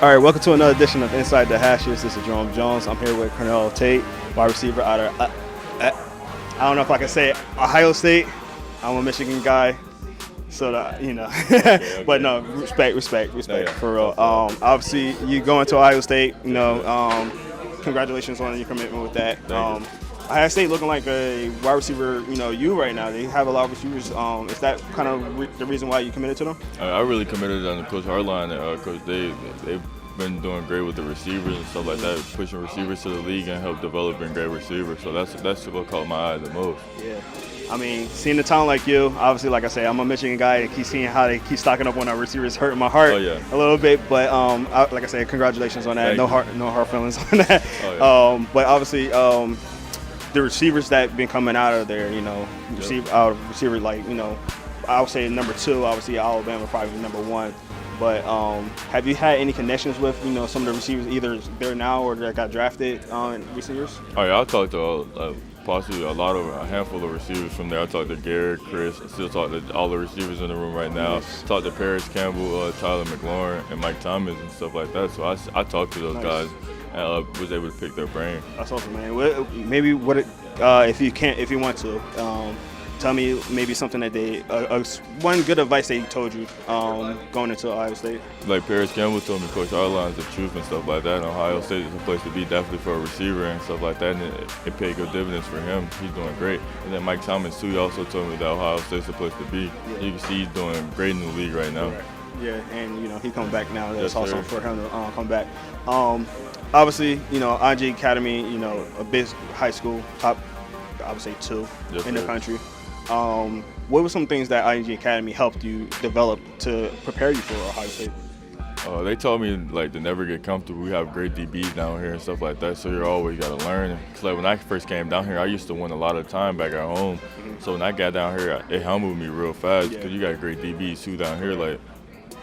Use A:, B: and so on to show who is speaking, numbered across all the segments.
A: All right, welcome to another edition of Inside the Hashes. This is Jerome Jones. I'm here with Carnell Tate, wide receiver out of, I don't know if I can say it, Ohio State. I'm a Michigan guy, so that, you know. But no, respect for real. Obviously, you going to Ohio State, you know, congratulations on your commitment with that. Ohio State looking like a wide receiver, you know, right now. They have a lot of receivers. Is that kind of the reason why you committed to them?
B: I really committed on Coach Hartline and Coach Dave. They've been doing great with the receivers and stuff like that, pushing receivers to the league and help developing great receivers. So that's what caught my eye the most.
A: Yeah. I mean, seeing the talent like you, obviously, like I say, I'm a Michigan guy, and keep seeing how they keep stocking up on our receivers hurting my heart a little bit. But like I said, congratulations on that. No hard feelings on that. But obviously, the receivers that been coming out of there, you know, receiver like, you know, I would say number 2, obviously Alabama probably number 1. But have you had any connections with, you know, some of the receivers either there now or that got drafted receivers?
B: Oh yeah, I talked to possibly a handful of receivers from there. I talked to Garrett, Chris. I still talk to all the receivers in the room right now. Talked to Paris Campbell, Tyler McLaurin, and Mike Thomas and stuff like that. So I talked to those guys and was able to pick their brain.
A: That's awesome, man. Maybe if you want to. Tell me maybe something that they one good advice they told you going into Ohio State.
B: Like Paris Campbell told me, Coach Hartline's the truth and stuff like that. And Ohio State is a place to be definitely for a receiver and stuff like that. And it paid good dividends for him. He's doing great. And then Mike Thomas too, he also told me that Ohio State's a place to be. Yeah. You can see he's doing great in the league right now. Right.
A: Yeah, and you know he coming back now. That's awesome for him to come back. Obviously, you know IMG Academy, you know a big high school, top I would say 2 in the country. What were some things that IMG Academy helped you develop to prepare you for Ohio State?
B: They told me like to never get comfortable. We have great DBs down here and stuff like that, so you always got to learn. Cause like when I first came down here, I used to win a lot of time back at home. So when I got down here, it humbled me real fast because you got great DBs too down here. Like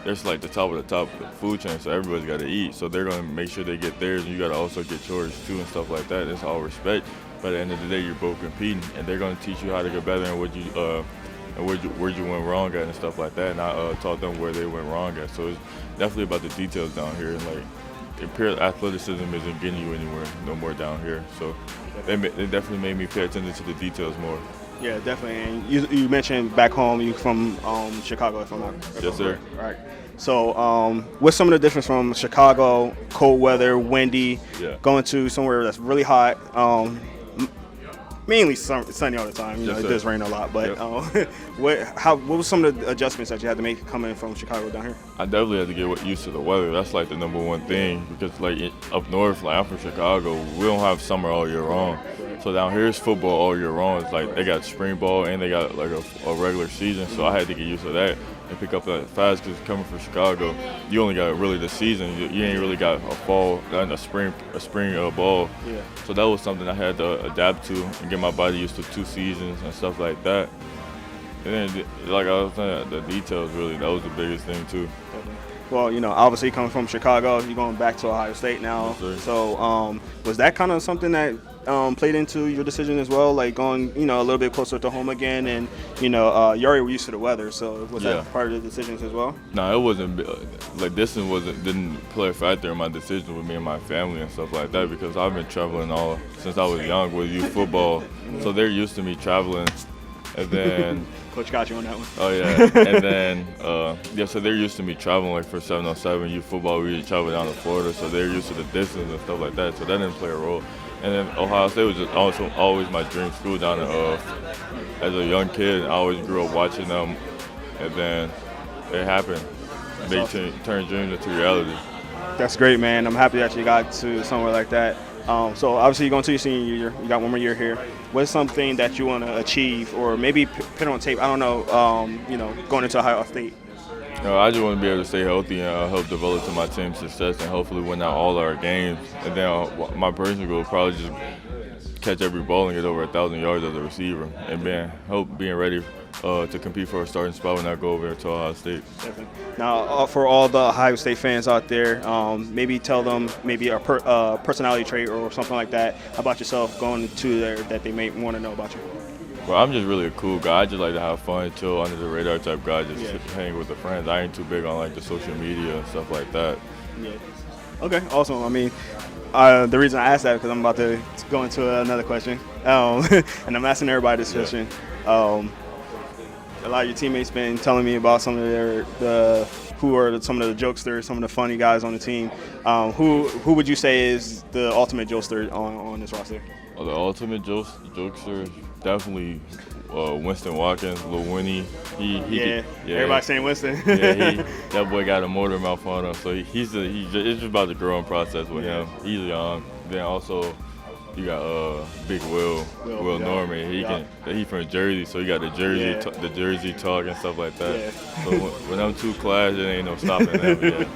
B: there's like the top of the food chain, so everybody's got to eat. So they're gonna make sure they get theirs, and you got to also get yours too and stuff like that. It's all respect. But at the end of the day, you're both competing, and they're going to teach you how to get better and where you went wrong at and stuff like that. And I taught them where they went wrong at. So it's definitely about the details down here. And like, pure athleticism isn't getting you anywhere no more down here. So it definitely made me pay attention to the details more.
A: Yeah, definitely. And you mentioned back home, you from Chicago, if I'm not.
B: Yes, sir.
A: All right. So what's some of the difference from Chicago, cold weather, windy, going to somewhere that's really hot? Mainly sunny all the time. You know, it does rain a lot. But what was some of the adjustments that you had to make coming from Chicago down here?
B: I definitely had to get used to the weather. That's like the number one thing because like up north, like I'm from Chicago, we don't have summer all year round. So down here is football all year round. It's like they got spring ball and they got like a regular season. So I had to get used to that and pick up that fast because coming from Chicago, you only got really the season. You ain't really got a fall and a spring ball. Yeah. So that was something I had to adapt to and get my body used to 2 seasons and stuff like that. And then, like I was saying, the details really, that was the biggest thing too.
A: Well, you know, obviously coming from Chicago, you're going back to Ohio State now. Yes, so was that kind of something that played into your decision as well, like going, you know, a little bit closer to home again, and you know, you already were used to the weather, so was that part of the decisions as well?
B: No, it wasn't. Like distance didn't play a factor in my decision with me and my family and stuff like that because I've been traveling since I was young with youth football, so they're used to me traveling, and then.
A: Coach got you on that one.
B: Oh, yeah. And then, so they're used to me traveling like for 707 youth football. We usually travel down to Florida, so they're used to the distance and stuff like that. So that didn't play a role. And then Ohio State was just also always my dream school down there. As a young kid, I always grew up watching them. And then it happened. They turned dreams into reality.
A: That's great, man. I'm happy that you got to somewhere like that. So obviously you're going to your senior year. You got one more year here. What's something that you want to achieve, or maybe put on tape? I don't know. You know, going into Ohio State.
B: I just want to be able to stay healthy and help develop to my team's success and hopefully win out all our games. And then my personal goal is probably just catch every ball and get over 1,000 yards as a receiver, and being ready to compete for a starting spot when I go over to Ohio State.
A: Definitely. Now, for all the Ohio State fans out there, maybe tell them maybe a personality trait or something like that about yourself going to there that they may want to know about you.
B: Well, I'm just really a cool guy. I just like to have fun, chill, under the radar type guy, just hang with the friends. I ain't too big on like the social media and stuff like that.
A: Yeah. Okay, awesome. I mean, the reason I asked that because I'm about to go into another question, and I'm asking everybody this question. A lot of your teammates been telling me about some of some of the jokesters, some of the funny guys on the team. Who would you say is the ultimate jokester on this roster?
B: The ultimate jokester, definitely Winston Watkins, Lil Winnie.
A: Everybody's saying Winston.
B: That boy got a motor mouth on him, so it's just about the growing process with him. He's young. Then also you got Big Will Norman. He from Jersey, so he got the Jersey talk and stuff like that. Yeah. So when them two clash, there ain't no stopping them. Yeah.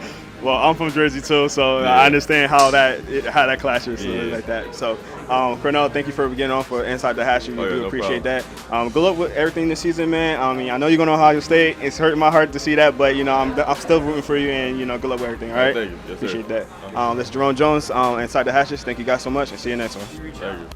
A: Well, I'm from Jersey too, so I understand how that clashes like that. So, Carnell, thank you for getting on for Inside the Hash. We do appreciate that. Good luck with everything this season, man. I mean, I know you're going to Ohio State. It's hurting my heart to see that, but I'm still rooting for you, and good luck with everything. All right.
B: Thank you. Yes,
A: appreciate that. This is Jerome Jones, Inside the Hashes. Thank you guys so much, and see you next one.
B: Thank you.